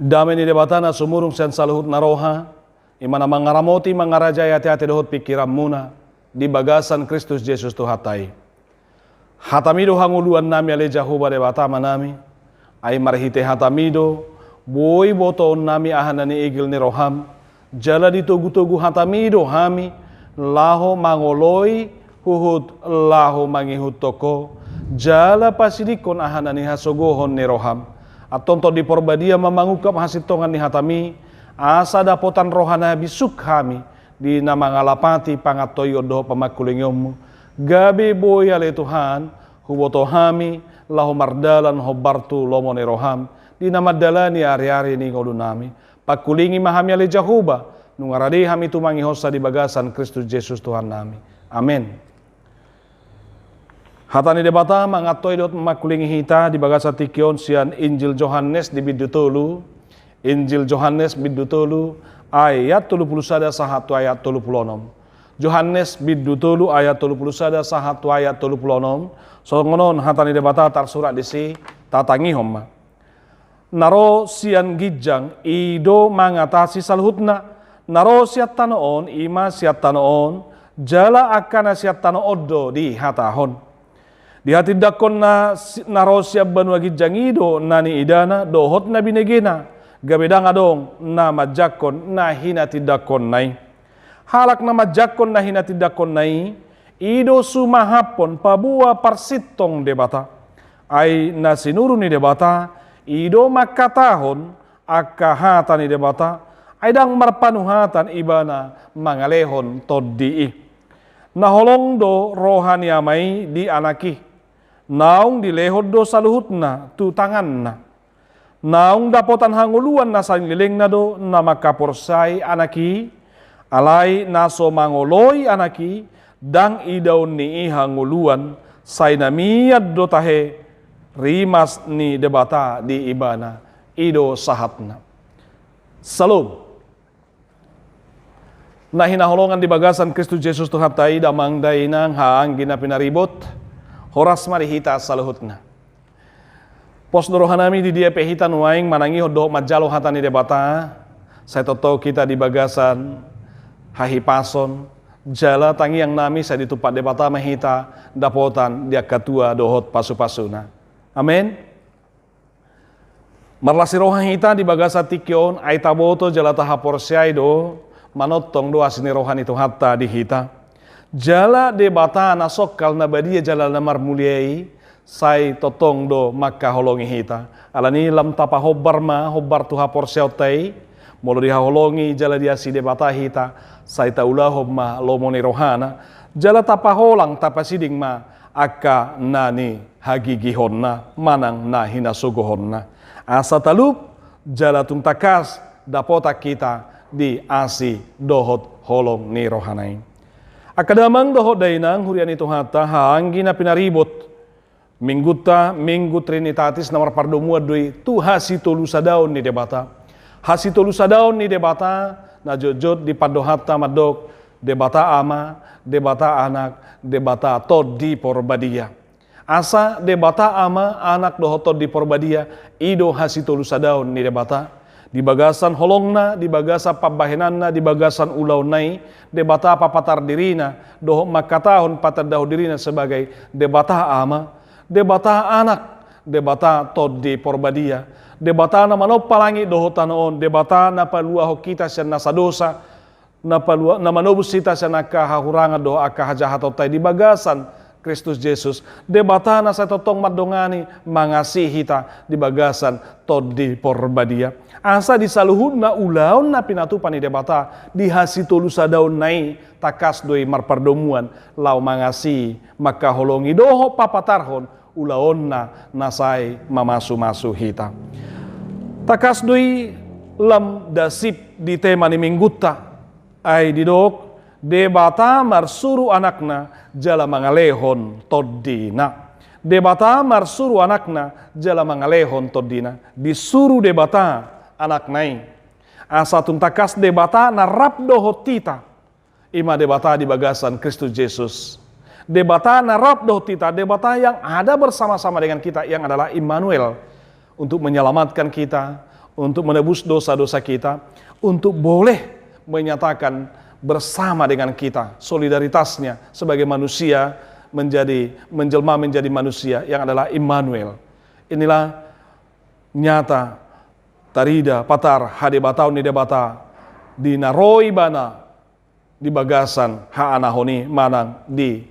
Damai ni debatana sumurung sen saluhut naroha, imana mangaramoti mangarajaya hati-hati dohut pikiran muna, di bagasan Kristus Yesus tu hatai. Hatamido hanguluan nami ale Jahoba debata manami, ay marhite hatamido, boy boto nami ahanani igil ni roham, jala ditugu-tugu hatamido hami, laho mangoloi huhut laho mangihut toko, jala pasidikon ahanani hasogohon ni roham, atonto di porbadia mamangukap hasitongan ni hatami, asa dapotan rohana bisuk hami, di nama ngalapati pangatoyo doho pamakulingyomu, gabi boy ale Tuhan, huboto hami, laho mardalan hobartu lomo ni roham, di nama dalani ari-ari ni ngodunami, pakulingi mahami ale Jahoba, nungaradi hami tumangi hosa di bagasan Kristus Yesus Tuhan nami. Amin. Hatani debata mangatoi dot makulingi hita di bagasa tikion sian Injil Yohanes di bidutulu. Injil Yohanes bidutulu ayat 31 sahatu ayat 36. Yohanes bidutulu ayat 31 sahatu ayat 36. So ngonon hatani debata tarsurat disi tatangi homma. Naro sian gijang ido mangatasi salhutna. Naro siat tanoon ima siat tanoon jala akana siat tano odo di hatahon. Di hati dakon na naro siap banua gijang ido nani idana dohot na binegena gabedang adong na majakon na hina tidakon nai. Halak na majakon na hina tidakon nai ido sumahapon pabua parsitong debata. Ay na sinuru ni debata ido makatahon akahata ni debata ay dang marpanuhatan ibana mangalehon toddi. Naholong do rohani amai di anaki. Naung dilehod do saluhutna tu tanganna. Naung dapotan hanguluan na sangiling na do na makaporsay anaki. Alay naso mangoloy anaki. Dang idaw ni hanguluan say namiyad do tahe rimas ni debata di ibana ido sahatna. Salud. Na hinaholongan di bagasan Kristus Yesus Tuhan tayo damang dainang haang ginapinaribot horas marihita saluhutna. Pos dorohanami di dia pehita nuaing manangi hodo majalo hatani debata saya toto kita di bagasan hahipason jala tangi yang nami saya ditupat debata mahita dapotan dia katua dohot pasu-pasuna. Amin. Marlasi rohan hita di bagasa tikyon ay taboto jala tahaporsyay do manotong do asini rohan itu hatta di hita. Jala debata nasokal na badia jala na marmuliai say totong do maka holongi hita. Alani lam tapa hobar ma hobar tuha porsyautay molo diha holongi jala dia si debata hita say taulahob ma lomoni rohana jala tapa holang tapa siding ma aka nani hagigihon na manang na hinasugohon na. Asa talup jala tung takas dapota kita di asi dohot holong ni rohanay. Akadamang dohot dainang hurian itu hata haanggi na pinaribot minggu trinitatis namar pardomua doi tu hasitolu sadaon ni debata. Hasitolu sadaon ni debata na jojot di padohata madok debata ama, debata anak, debata tod di porbadia. Asa debata ama anak dohot tod di porbadia ido hasitolu sadaon ni debata. Di bagasan holongna, di bagasan pabahenanna, di bagasan ulau nai, debata papatar dirina, doh makatahon patar dahu dirina sebagai debata ama, debata anak, debata tod di porbadia, debata na manopalangi doho tanoon, debata na palua ho kita siya nasa dosa, na manobus kita siya nakahahurangan doho akahajahatotay di bagasan Kristus Yesus, debata na sa totong madongani mangasi hita di bagasan tod di porbadia. Asa di saluhun na ulaon na pinatupan ni debata di hasitolu sadaon nai takas doi marpardomuan lau mangasi makaholongi doho papatarhon ulaon na nasay mamasu-masu hita. Takas doi lam dasip di tema ni mingguta ay didok debata marsuru anakna jala mangalehon toddina. Debata marsuru anakna jala mangalehon toddina. Disuruh debata anak nai. Asa tuntakas debata na rap dohot tita. Ima debata di bagasan Kristus Yesus. Debata na rap dohot tita. Debata yang ada bersama-sama dengan kita yang adalah Immanuel. Untuk menyelamatkan kita. untuk menebus dosa-dosa kita, untuk boleh menyatakan bersama dengan kita solidaritasnya sebagai manusia menjelma menjadi manusia yang adalah Immanuel. Inilah nyata tarida patar hade batau ni debata di naroi bana di bagasan ha anahoni manang di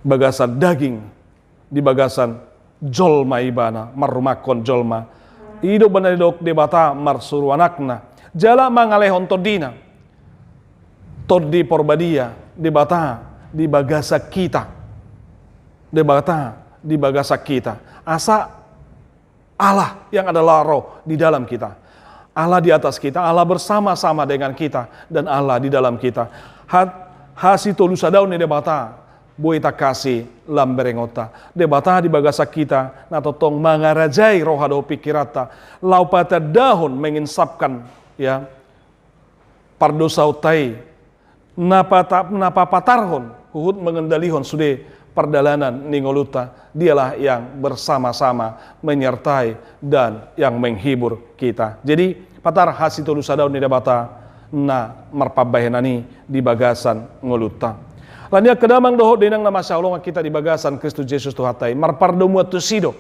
bagasan daging di bagasan jolma ibana marumakon jolma ido banadok debata marsuru anakna jala mangalehon todina todi porbadia debata di bagasa kita debata di bagasa kita asa Allah yang adalah roh di dalam kita, Allah di atas kita, Allah bersama-sama dengan kita, dan Allah di dalam kita. Hasito lusadaw ni debata, buhay takasi lamberengota. Debata di bagasa kita, natotong mangarajay rohado pikirata, laupata dahon menginsapkan, ya, pardosautay, napapatarhon, huhut mengendalihon sude perdalanan ningoluta, dialah yang bersama-sama menyertai dan yang menghibur kita. Jadi patar hasito lusadaw ni debata na marpabahenani di bagasan ngoluta. Lania kedamang doho denang nama Allah kita di bagasan Kristus Yesus Tuhatai marpardomu tusido.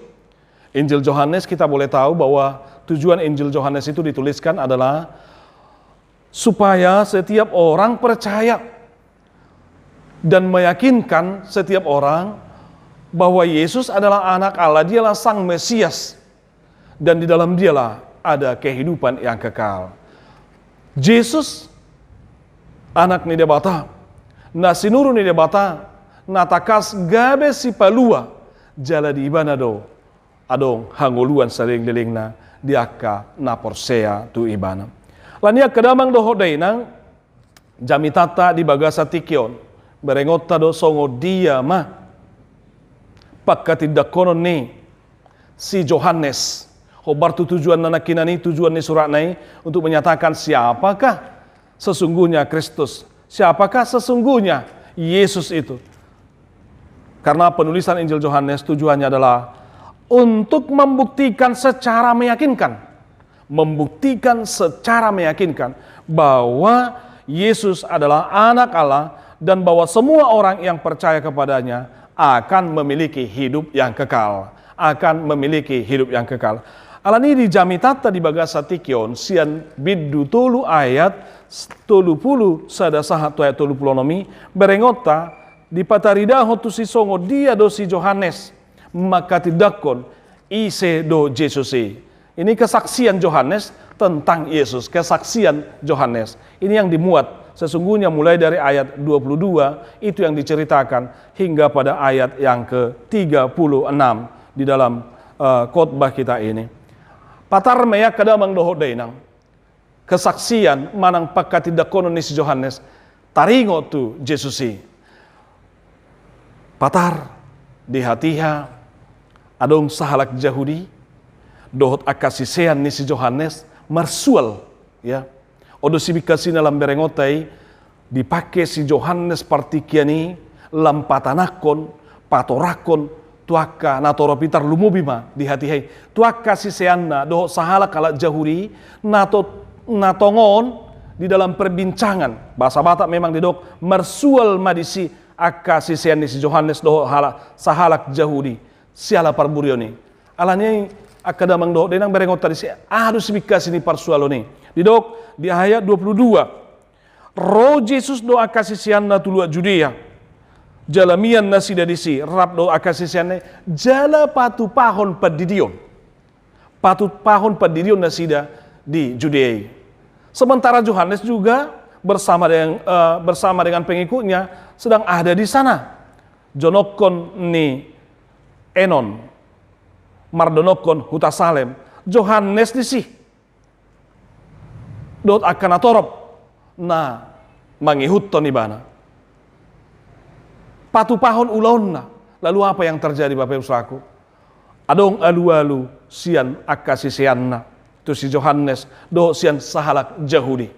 Injil Yohanes kita boleh tahu bahwa tujuan Injil Yohanes itu dituliskan adalah supaya setiap orang percaya dan meyakinkan setiap orang bahwa Yesus adalah anak Allah, dialah sang Mesias, dan di dalam dialah ada kehidupan yang kekal. Yesus anak ni debata, na sinuru ni debata, na takas gabe si palua, jala di ibanado, adong hanguluan saling lilingna, diaka na porsea tu ibana. Lania kedamang doho dainang, jamitata di bagasa tikion, berengota do songo dia mah pakatidak konon ni si Yohanes hobar tu tujuan nanakinani tujuan ni surat nai untuk menyatakan siapakah sesungguhnya Kristus, siapakah sesungguhnya Yesus itu. Karena penulisan Injil Yohanes tujuannya adalah untuk membuktikan secara meyakinkan bahwa Yesus adalah anak Allah dan bahwa semua orang yang percaya kepadanya akan memiliki hidup yang kekal. Alani di jamitata di bagasa tikion sian biddu tolu ayat 30 sada sahat ayat 30 nomi berengota di patarida hotu si songo dia do si Yohanes maka tidakon ise do Jesusi. Ini kesaksian Yohanes tentang Yesus, kesaksian Yohanes. Ini yang dimuat sesungguhnya mulai dari ayat 22 itu yang diceritakan hingga pada ayat yang ke-36 di dalam khotbah kita ini. Patar meya kadamang doho dainang kesaksian manang pakatidakonon ni si Yohanes taringo tu Jesusi. Patar di hatiha adong sahalak Yahudi dohot akasisean ni si Yohanes marsual, ya. Odo sibikasi na lamberengotai dipakai si Yohanes partikiani lampatanakon patorakon tuaka natoro pitar lumubima di hati hai tuaka si seanna doh sahala kala jahuri natongon di dalam perbincangan bahasa Batak memang didok mersual madisi aka si sean si Yohanes doh sahalak jahudi siala parburioni alanya akadamang doh denang berengotai si adus sibikasi ni parsualoni didok di ayat 22 roh Yesus doa kasisian na tulua Judea jalamian nasi dadisi rap doa kasisian jala patu pahon padidion nasida di Judea. Sementara Yohanes juga bersama dengan pengikutnya sedang ada di sana. Jonokon ni Enon mardonokon hutasalem Yohanes disi dot akan atorop na mangihut to ibana patu pahon ulon na lalu apa yang terjadi Bapak Ibu Saudaraku adong alu-alu sian akasisian na tu si Yohanes do sian sahalak Yahudi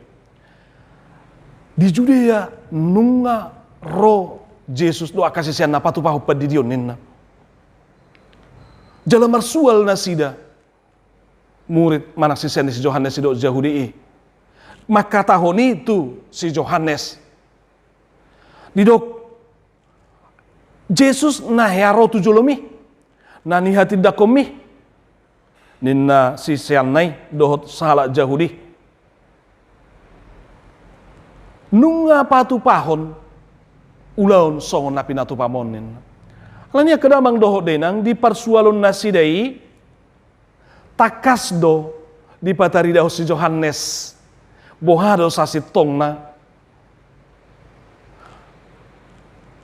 di Judea nunga ro Yesus do akasisian na patu pahon padidion ninna jalan marsual nasida murid mana si Yohanes si Yahudi. Maka tahun itu si Yohanes didok Jesus na hero tujolomi na nihati dakomi ninna si sianai dohot salah Yahudi nunga patu pahon ulaun songon na pinatu pamonin alanya kedamang dohot denang di parsualon nasidai takas do di patari daho si Yohanes bohado sasitong na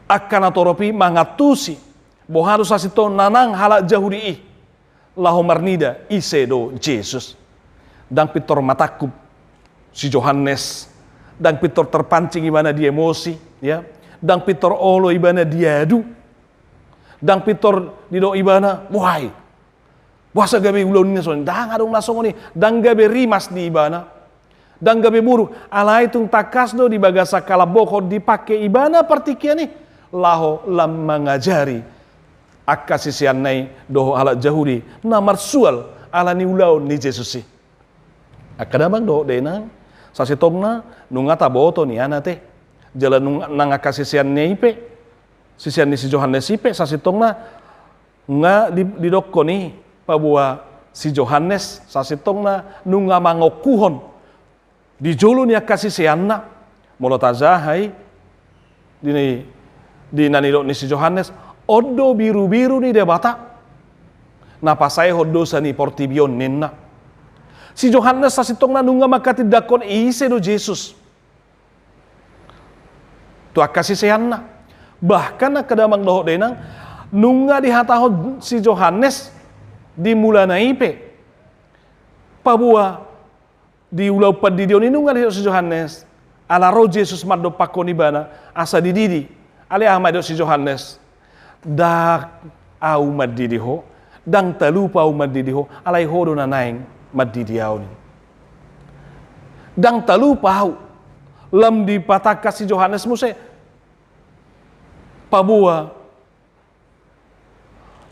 akan atoropi mangatusi bohado sasitong nanang halak Yahudi lahomarnida isedo Jesus dan pitor matakub si Yohanes dan pitor terpancing ibana dia emosi ya dan pitor olo ibana diadu dan pitor dido ibana wahai Wasa gabe ulon ni son, dang adong nasong ni, dang gabe rimas di ibana, dang gabe buru, alai tung takas do di bagasa kalaboko dipakai ibana partikia ni, laho lam mengajari, akasisian nai doho ala Yahudi, namar sual ala ni ulau ni Jesusi. Akadamang doho denang, sasitongna nungata boto ni anate, jalan nang akasisian ni ipe, sisian ni si Yohanes ipe, sasitongna nga di dokko ni. Pabua si Yohanes sasitongna nunga mangokuhon di jolo niya kasi si Anna molotazahai di naniro ni si Yohanes odo biru-biru ni debata napasay hodo sa ni portibion ninna si Yohanes sasitongna nunga makatidakon ise do Jesus tu akasi si Anna bahkan nakadamang doho denang nunga dihatahod si Yohanes di mula na ipe pabua di ulau padidion inungan si Yohanes ala roh Jesus maddo pakoni bana asa dididi ale ahmad si Yohanes dak au madidi ho dang talupa au madidi ho alai hodo na naing madidi au ni dang talupa au lam dipataka si Yohanes muse pabua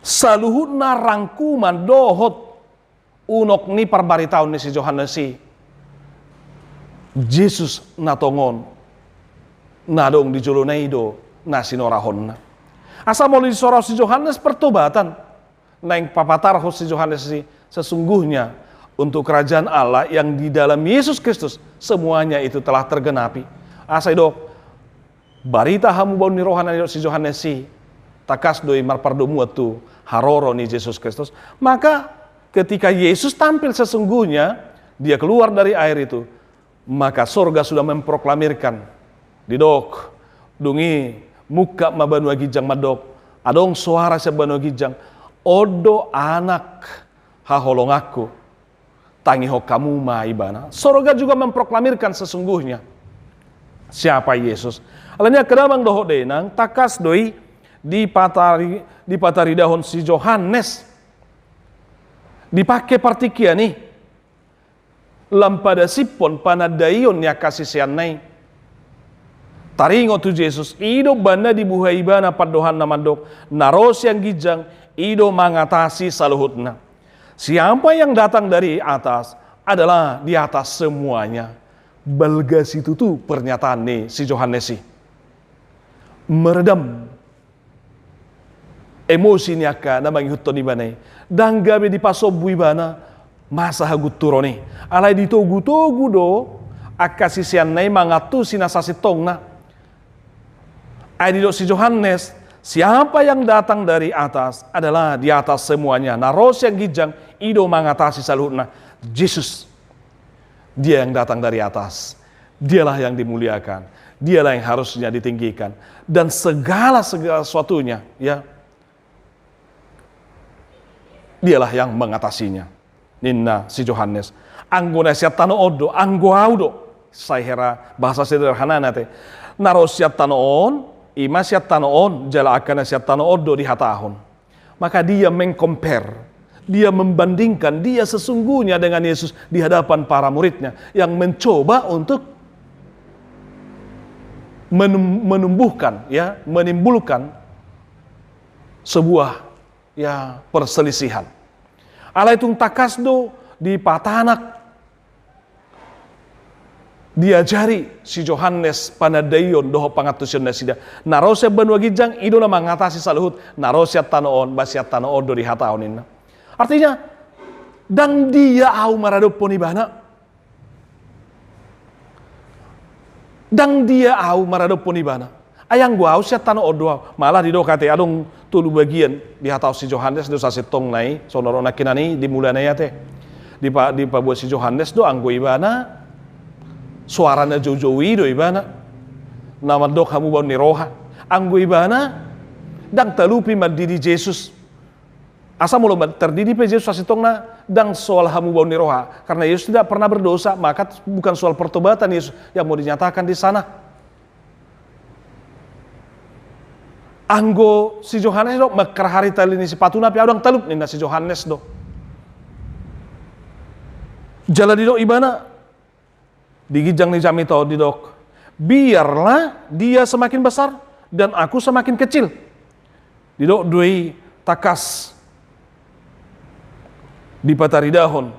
saluhut na rangkuman dohot unok ni parbaritaon ni si Yohanes si Jesus natongon nadong di jolo na ido na sinorahon na asa mo di sorau si Yohanes pertobatan na yung papatarho si Yohanes si sesungguhnya untuk kerajaan Allah yang di dalam Yesus Kristus semuanya itu telah tergenapi asa idok barita hamu bau ni rohana si Yohanes si takas doi marpardomu tu haroro ni Yesus Kristus maka ketika Yesus tampil sesungguhnya dia keluar dari air itu maka sorga sudah memproklamirkan didok dungi muka mabanu gijang madok adong suara sebanu gijang odo anak haholong aku tangi ho kamu ma ibana sorga juga memproklamirkan sesungguhnya siapa Yesus alanya kedamang doho denang takas doi di patari dahon si Yohanes dipakai partikia nih lampada sipon panadayon ya kasih sianai taringo tu Yesus ido banda dibuhai bana padohan namandok naros yang gijang ido mengatasi saluhutna siapa yang datang dari atas adalah di atas semuanya balgas itu tuh pernyataan nih si Yohanes sih meredam emosi ni akka namang hutto ni banay danggabe di pasobu ibana masa hagut turoni alay dito guto gudo akka sisian nay mangatu sinasasitong na ay dito si Yohanes siapa yang datang dari atas adalah di atas semuanya naros yang gijang ido mengatasi saluhna Jesus dia yang datang dari atas dialah yang dimuliakan dialah yang harusnya ditinggikan dan segala sesuatunya ya dialah yang mengatasinya. Ninna si Yohanes. Anggo na siya tano odo, anggo audo. Sayhera bahasa sederhana nate. Naro siya tanoon, ima siya tanoon, jala akan siya tano odo di hatahon. Maka dia mengcompare, dia membandingkan dia sesungguhnya dengan Yesus di hadapan para muridnya yang mencoba untuk menumbuhkan, ya, menimbulkan sebuah ya perselisihan. Alai tung takasdo di patanak diajari si Johannes panadayon doho pangatusan na sida. Narosya banwa gijang ido na mangatasi saluhut narosya tanoon basyat tanoon do di hataonin. Artinya dang dia au maradop ponibana. Dang dia au maradop ponibana. Ayang gua au syat tanoon doa malah di do kate adong tulu bagian di hatau si Johannes do sasetong nai sonorona kinani dimulai na yate. Di pabuat si Johannes do anggo ibana suaranya jauh-jauh itu ibana nama dok kamu bau niroha anggo ibana dang talupi mandidi Yesus asa mulu terdidi pe Yesus asitongna dang soal kamu bau niroha karena Yesus tidak pernah berdosa maka bukan soal pertobatan Yesus yang mau dinyatakan di sana. Anggo si Johannes do makar hari tali ni sepatuna pi adang talup ni si Johannes do jala di do ibana digijang ni jami tau di dok, biarlah dia semakin besar dan aku semakin kecil. Di dok dui takas di pataridahon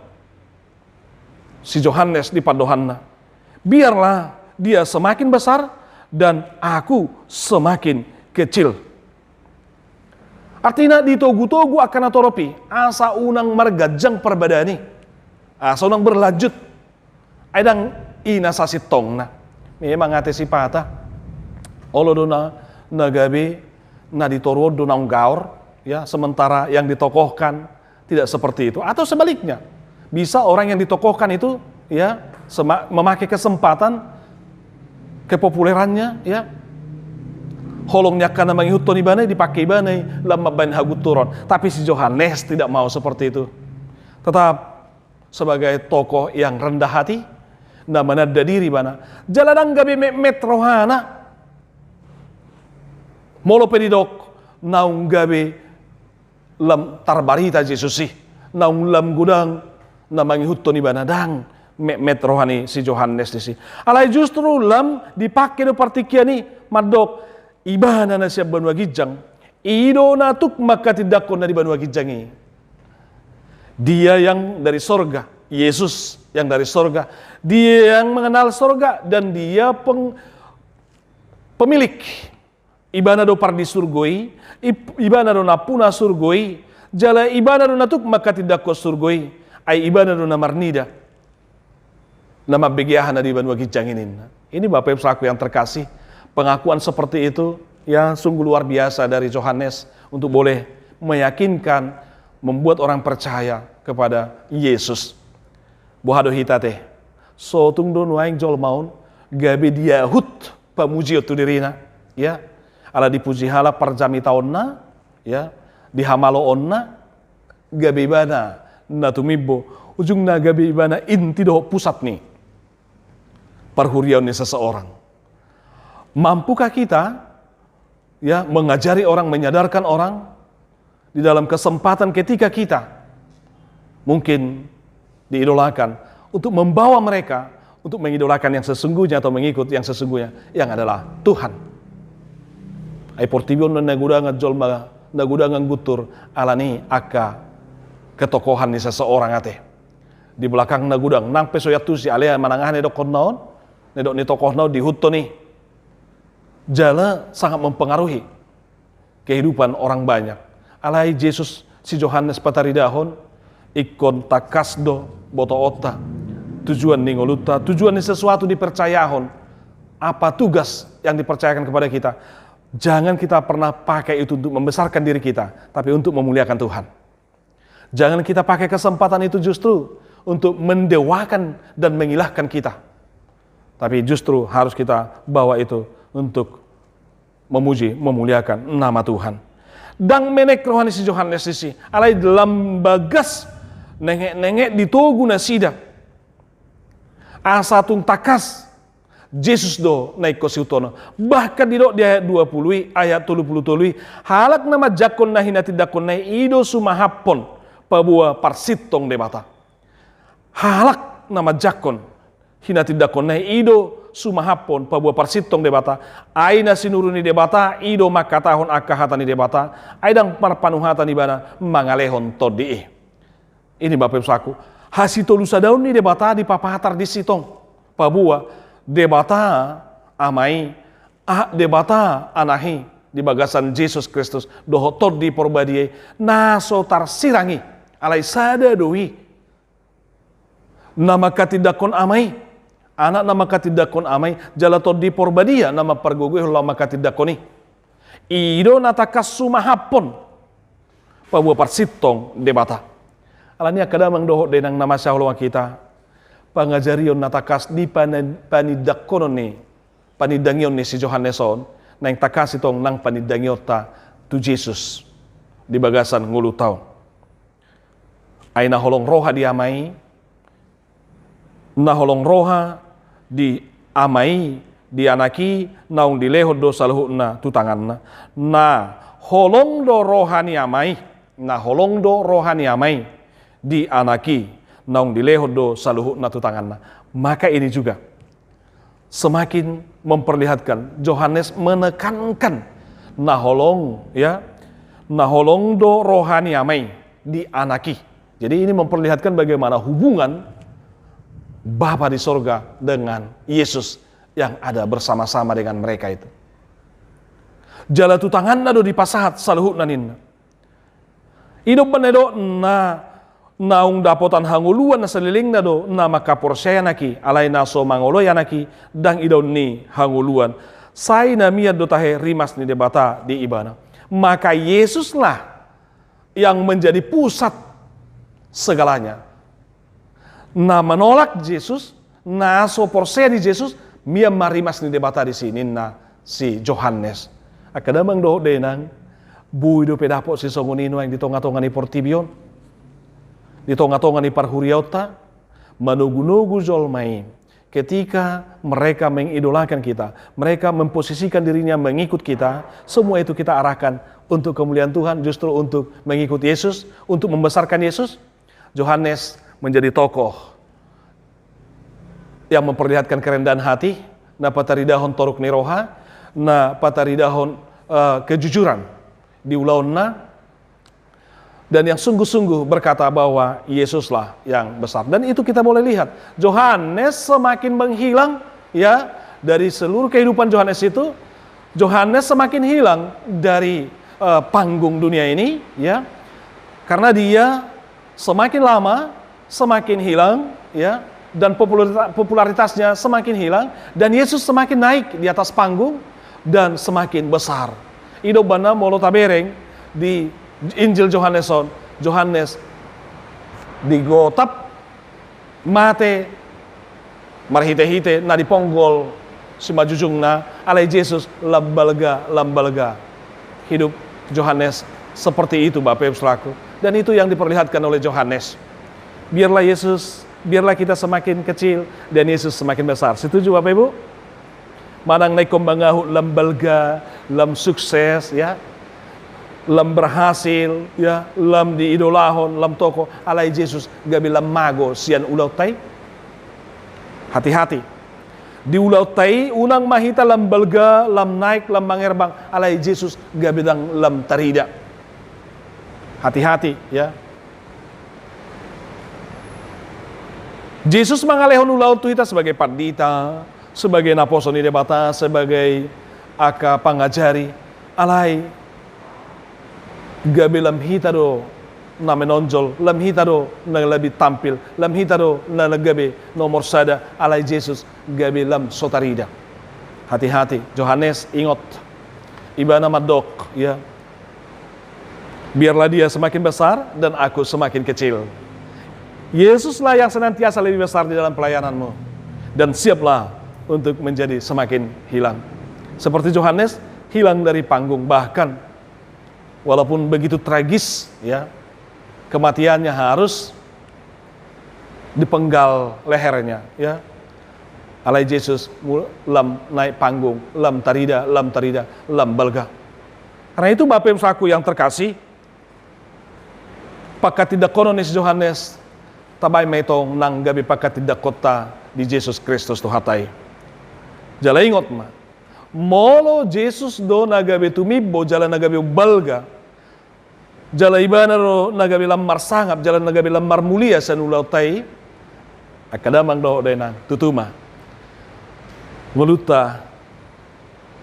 si Johannes di padohanna. Biarlah dia semakin besar dan aku semakin kecil. Artinya di togu-togu akan atoropi asa unang margajang perbadani, asa unang berlanjut. Aidang ina sasitong na memang ate si pata olo do na nagabi na ditoro do na gaur ya sementara yang ditokohkan tidak seperti itu atau sebaliknya bisa orang yang ditokohkan itu ya memakai kesempatan kepopulerannya ya holongnya karena mengihutton ibane dipakai ibane lama ban haguturon tapi si Johannes tidak mau seperti itu tetap sebagai tokoh yang rendah hati na manadda diri bana jaladang gabi metrohana molo pedidok naung gabi lam tarbarita Yesusi naung lam gudang na mangihutton ibana dang metrohani si Johannes disi alai justru lam dipakai do partikiani madok ibana na siya banwa gijang ido na tuk maka tidakon na di banwa gijangi dia yang dari sorga Yesus yang dari sorga, dia yang mengenal sorga dan dia pemilik ibana do pardi surgoi, ibana do napuna surgoi, jala ibana do natuk maka tidak ko surgoi, ay ibana do namarnida, nama begiahan di banwa gijanginin. Ini Bapak Ibu saudaraku yang terkasih, pengakuan seperti itu yang sungguh luar biasa dari Johannes untuk boleh meyakinkan, membuat orang percaya kepada Yesus. Bohado hitate, so tung don waing jol maun, gabe dia hut pamuji tu dirina, ya, ala dipuji hala parjami taonna, ya, dihamalo onna, gabe ibana, na tumibbo, ujung na gabe ibana inti do pusat nih, perhurian ni seseorang. Mampukah kita, ya, mengajari orang, menyadarkan orang di dalam kesempatan ketika kita mungkin diidolakan untuk membawa mereka untuk mengidolakan yang sesungguhnya atau mengikut yang sesungguhnya yang adalah Tuhan. Ai portibion nagudangan jolma nagudangan gutur alani aka ketokohan ni seseorang ate. Di belakang nagudang nang pesoyatu si alea manangahan nedok naon nedok ni tokoh naon dihutto ni. Jala sangat mempengaruhi kehidupan orang banyak. Alai Yesus si Johannes pataridahon ikon takasdo boto ota tujuan ningoluta tujuan ni sesuatu dipercayahon apa tugas yang dipercayakan kepada kita jangan kita pernah pakai itu untuk membesarkan diri kita tapi untuk memuliakan Tuhan. Jangan kita pakai kesempatan itu justru untuk mendewakan dan mengilahkan kita tapi justru harus kita bawa itu untuk memuji memuliakan nama Tuhan. Dang menek rohani si Johannes sisi alai dalam bagas nengek-nengek ditogu na sida. Asa tung takas Yesus do naik ko siutono. Bahkan di ayat 20 ayat 30 halak nama jakon na hinati dakon na ido sumahapon pabua parsitong debata. Halak nama jakon hinati dakon na ido sumahapon pabua parsitong debata. Aina sinuruni debata ido makatahon akahatani debata. Aidang parpanuhatani bana mangalehon todii. Ini Bapak Ibu saku, Hasito lusa daun ni debata di papahatar di sitong. Pabua debata amai debata anahi di bagasan Yesus Kristus dohotor di porbadie naso tarsirangi alai sada doi nama katidakon amai anak nama katidakon amai jalator di porbadia nama pergogoy lama katidakoni ido natakas sumahapon pabua parsitong debata alania kadamang doho denang nama syahulwa kita pangajarion natakas di panidakonon ni panidangion ni si Johanneson nang takas itong nang panidangiota tu Jesus di bagasan ngulu taon ay naholong roha di amai naholong roha di amai di anaki naung dilehod do saluhut na tutangan na holong do rohani amai na holong do rohani amai di anaki naung dilehod do saluhut na tutangan maka ini juga semakin memperlihatkan Yohanes menekankan naholong do rohani amai di anaki. Jadi ini memperlihatkan bagaimana hubungan Bapa di sorga dengan Yesus yang ada bersama-sama dengan mereka itu. Jala tu tangan nado di pasahat saluhut nanin. Hidup menedo naung dapotan hanguluan na seliling na do na makaporsaya naki alay naso mangoloy naki dang idaw ni hanguluan say na miad do tahe rimas ni debata di ibana maka Yesuslah yang menjadi pusat segalanya na menolak Yesus naso porsaya di Yesus mia marimas ni debata di sini na si Johannes akadamang do denang bui do pedapo si songunino yang ditonga-tonga ni Portibion di tonga-tonga ni parhuriauta manugu-nugu zolmai ketika mereka mengidolakan kita mereka memposisikan dirinya mengikut kita semua itu kita arahkan untuk kemuliaan Tuhan justru untuk mengikut Yesus untuk membesarkan Yesus Yohanes menjadi tokoh yang memperlihatkan kerendahan hati na pataridahon toruk niroha na pataridahon kejujuran di ulauna dan yang sungguh-sungguh berkata bahwa Yesuslah yang besar. Dan itu kita boleh lihat. Yohanes semakin menghilang ya dari seluruh kehidupan Yohanes itu. Yohanes semakin hilang dari panggung dunia ini ya. Karena dia semakin lama semakin hilang ya dan popularitasnya semakin hilang dan Yesus semakin naik di atas panggung dan semakin besar. Ido bana molo tabereng di Injil Yohanes digotap mate marhite-hite na diponggol si majujung na alai Yesus lambalga hidup Yohanes seperti itu Bapak Ibu Saudaraku dan itu yang diperlihatkan oleh Yohanes biarlah kita semakin kecil dan Yesus semakin besar setuju Bapak Ibu manang naik kombangahu lambalga lam sukses ya lam berhasil ya lam diidolahon lam toko alai Yesus gabi lam mago sian ulau tai hati-hati di ulau tai unang mahita lam belga lam naik lam mangerbang alai Yesus gabi dang lam tarida hati-hati ya Yesus mangalehon ulau tu kita sebagai pandita sebagai naposoni debata sebagai aka pangajari alai gabi lam hita do na menonjol lam hita do na lebih tampil lam hita do na gabi nomor sada alai Yesus gabi lam sotarida hati-hati Yohanes ingot ibana madok ya biarlah dia semakin besar dan aku semakin kecil Yesuslah yang senantiasa lebih besar di dalam pelayananmu dan siaplah untuk menjadi semakin hilang seperti Yohanes hilang dari panggung bahkan walaupun begitu tragis ya kematiannya harus dipenggal lehernya ya alai Yesus lam naik panggung lam tarida lam balga karena itu Bapak Ibu Saudaraku yang terkasih pakat tidak kononis Yohanes tabay metong nang gabi pakat tidak kota di Yesus Kristus tu hatai jala ingot ma molo Jesus do nagabe tumibo jala nagabe balga jala ibana ro nagabi lamar sangap jalan nagabi lamar mulia sanulau tai akadamang do denang tutuma ngoluta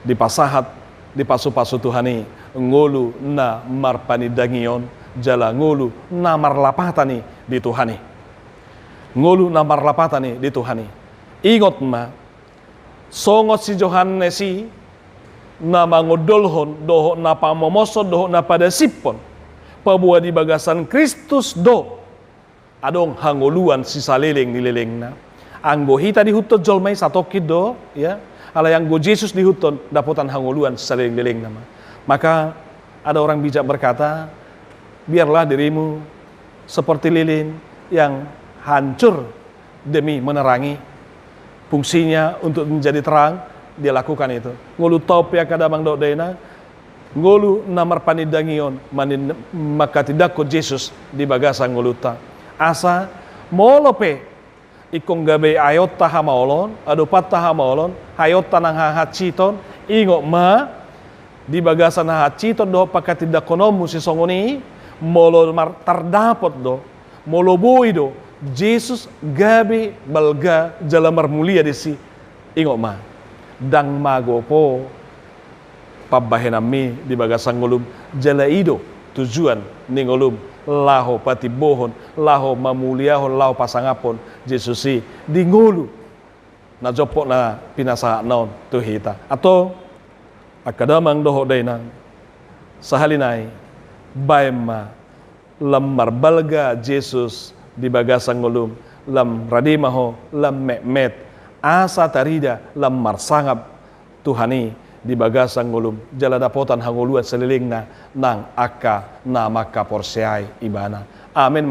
di pasahat di pasu-pasu Tuhani ngolu na marpani dangion jala ngolu na marlapatani di Tuhani ngolu na marlapatani di Tuhani ingot ma songot si Johannesi na mangodolhon doho na pamomosod doho na pada sipon pabuah di bagasan Kristus do adong hangoluan si saliling nililing na anggo hita di hutot jolmai satokid do ya ala yang go Yesus di huton daputan hangoluan si saliling nililing nama. Maka ada orang bijak berkata, biarlah dirimu seperti lilin yang hancur demi menerangi, fungsinya untuk menjadi terang, dia lakukan itu. Ngolu topia kadamang do dena, ngolu namar panidangion, maka tidak ko Yesus di bagasan ngoluta. Asa molope ikong gabe ayot taha maolon, adopat taha maolon, hayot tanang hahaciton, ingok ma di bagasan hahaciton do pakat tidak konomu si songoni, molo tardapot do, molo boi do, Yesus gabe balga jalamar mulia di si, ingok ma. Dang magopo pabahenami di bagasan ngolum jalaido tujuan ni ngolum laho pati bohon laho mamuliahon laho pasangapon Yesusi di ngolu na jopok na pinasa naon tuhita atau akadamang doho dainang sahalinai baema lamar balga Yesus di bagasan ngolum lam radimaho lam mekmet asa tarida lamar sangap Tuhani di bagasan ngulum jala dapotan hanguluan selilingna nang akka na maka porseai ibana. Amin.